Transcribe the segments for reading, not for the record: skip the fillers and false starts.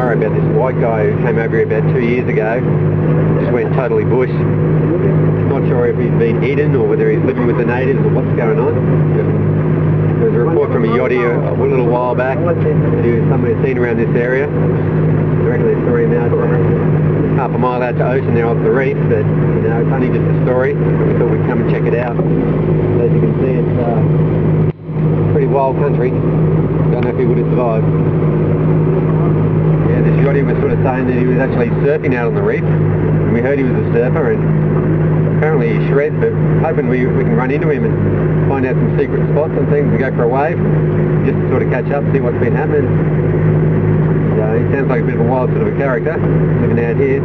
About this white guy who came over here about 2 years ago, just went totally bush. Not sure if he's been eaten or whether he's living with the natives or what's going on. There was a report from a yachty a little while back that he was somebody seen around this area. I reckon they saw him out half a mile out to ocean there off the reef, but you know, it's only just a story. We thought we'd come and check it out. As you can see, it's pretty wild country. Don't know if he would have survived. Yeah, this yachty was sort of saying that he was actually surfing out on the reef, and we heard he was a surfer, and apparently he shreds, but hoping we can run into him and find out some secret spots and things and go for a wave, just to sort of catch up, see what's been happening. He sounds like a bit of a wild sort of a character, living out here,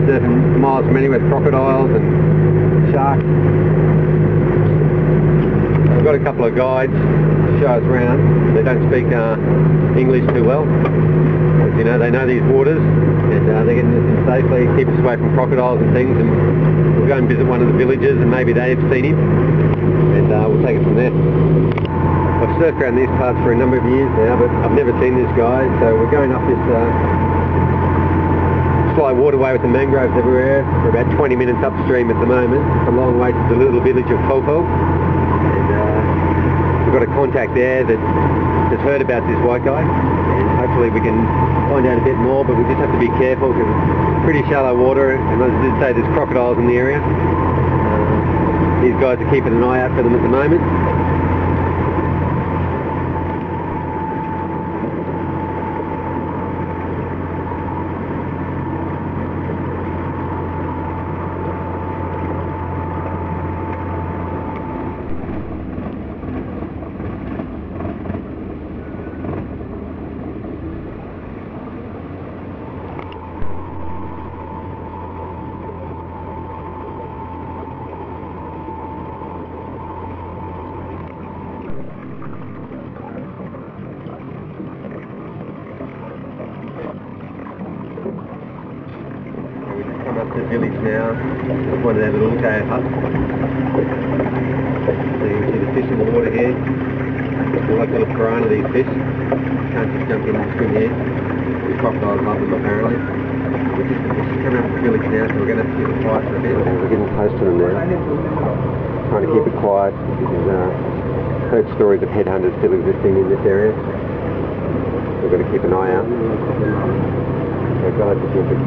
surfing miles from anywhere with crocodiles and sharks. We've got a couple of guides to show us around. They don't speak English too well. As you know, they know these waters, and they're getting us in safely, keep us away from crocodiles and things, and we'll go and visit one of the villages and maybe they've seen him, and we'll take it from there. I've surfed around these parts for a number of years now, but I've never seen this guy, so we're going up this slight waterway with the mangroves everywhere. We're about 20 minutes upstream at the moment. It's a long way to the little village of Popo, and we've got a contact there that has heard about this white guy, and hopefully we can find out a bit more, but we just have to be careful because it's pretty shallow water, and as I did say, there's crocodiles in the area. These guys are keeping an eye out for them at the moment. Up to the village now, one of their little kayak huts. So you can see the fish in the water here. They're like little piranha, these fish. Can't just jump in and swim here. The crocodiles love them apparently. We're just coming up to the village now, so we're going to have to keep it quiet for a bit. We're getting close to them now. Trying to keep it quiet because I've heard stories of headhunters still existing in this area. We've got to keep an eye out. We've got to keep it,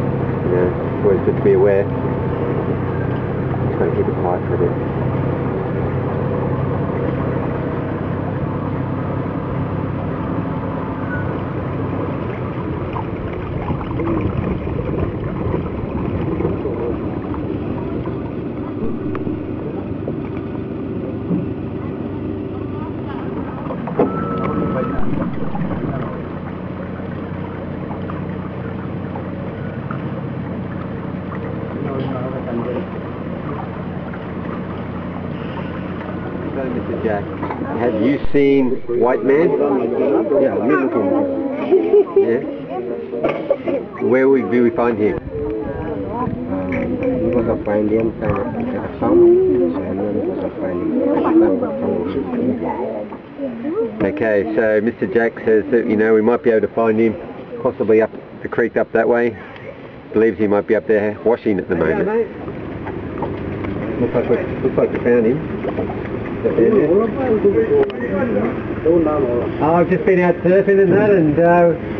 always good to be aware. Just got to keep it quiet for a bit. Mr. Jack, have you seen White Man? Yeah, yeah. Where will we find him? Because of finding kind of some, and then because of finding Okay, so Mr. Jack says that, you know, we might be able to find him possibly up the creek up that way. Believes he might be up there washing at the moment. Looks like we found him. I've just been out surfing and that, and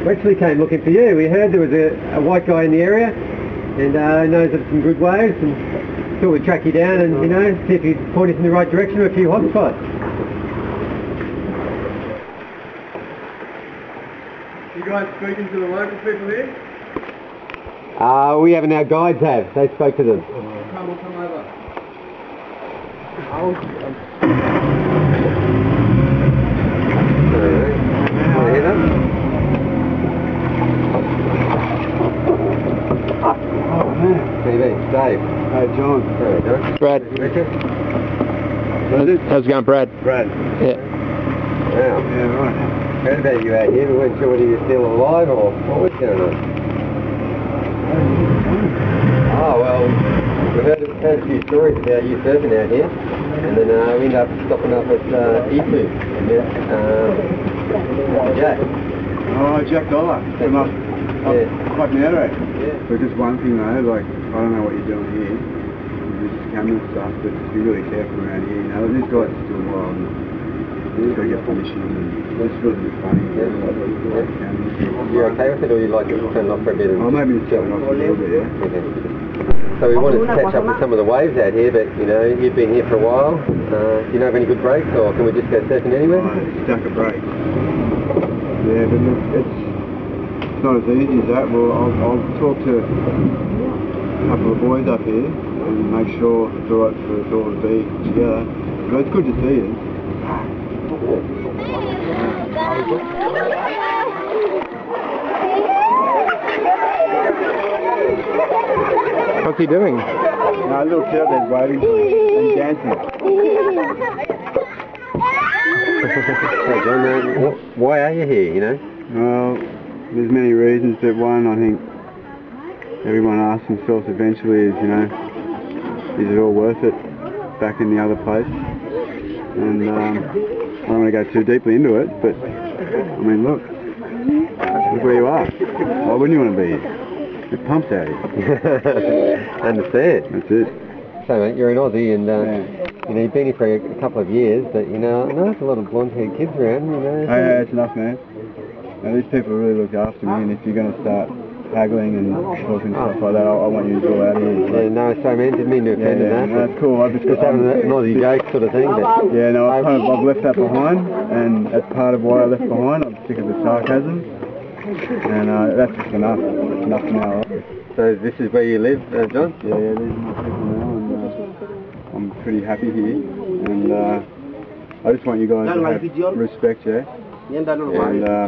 we actually came looking for you. We heard there was a white guy in the area, and knows of some good waves, and thought we'd track you down and, you know, see if you'd point us in the right direction to a few hot spots. You guys speaking to the local people here? We haven't, our guides have. They spoke to them. We'll come over. Want to hear that? Oh man. TV, Dave. Hey John. Hey, John. Brad. Richard? How's it going, Brad? Brad. Yeah. Wow. Yeah, right. Heard about you out here. We weren't sure whether you were still alive or what was going on. Oh, well, we've heard a few stories about you surfing out here, and then we ended up stopping up at E2 and met Jack. Oh, Jack Dollar. Came up quite near it. Yeah. So just one thing though, like, I don't know what you're doing here. This camera stuff, but just be really careful around here. You know, these guys are still wild. You just got to get permission, and it's really funny. You're okay with it, or you'd like to turn it off for a bit? Oh, maybe turn it off a little bit, yeah. Okay. So we wanted to catch up with some of the waves out here, but you know, you've been here for a while. Do you know of any good breaks, or can we just go surfing anywhere? Stack of breaks. Yeah, but look, it's not as easy as that. Well, I'll talk to a couple of boys up here, and make sure it's alright for us all to be together. But it's good to see you. What's he doing? No, a little kid up there's waiting and dancing. Hey John, why are you here, you know? Well, there's many reasons, but one I think everyone asks themselves eventually is, you know, is it all worth it back in the other place? And I don't want to go too deeply into it, but I mean, look where you are. Why wouldn't you want to be here? It pumps out here. Understand. That's it. So mate, you're an Aussie and Yeah. you know, you've been here for a couple of years, but you know, I know there's a lot of blonde-haired kids around, you know. Oh, yeah, that's enough, man. Now, these people really look after me, and if you're going to start haggling and talking stuff like that, I want you to draw out of here. Yeah, no, sorry man, didn't mean to offend in that. No, that's cool. I've Just having an Aussie joke sort of thing. But yeah, no, I've left that behind, and that's part of why I left behind. I'm sick of the sarcasm, and that's just enough. It's enough now. so this is where you live, John? Yeah, these are my people now, and I'm pretty happy here, and I just want you guys to have respect, yeah? And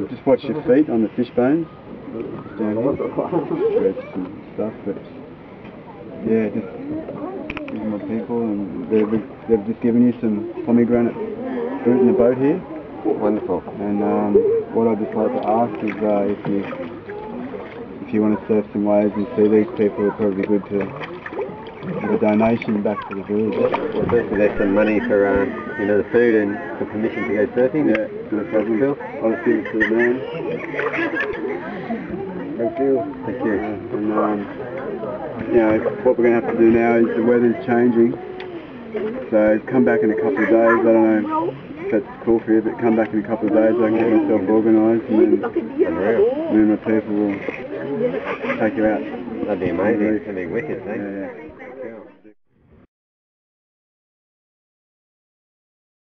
just watch your feet on the fish bones down here. Shreds and stuff, but yeah, just these are my people, and they've just given you some pomegranate fruit in the boat here. Wonderful. And what I'd just like to ask is if you want to surf some waves and see these people, it'd probably be good to give a donation back to the village. Well, firstly, there's some money for you know, the food and for permission to go surfing. Yeah, no problem. Cool. I'll just give it to the man. Thank you. Thank you. And you know, what we're going to have to do now is the weather's changing. So come back in a couple of days. I don't know if that's cool for you, but come back in a couple of days. I can get myself organised, and then me and my people will take you out. That'd be amazing. That'd be wicked, eh? Yeah, yeah.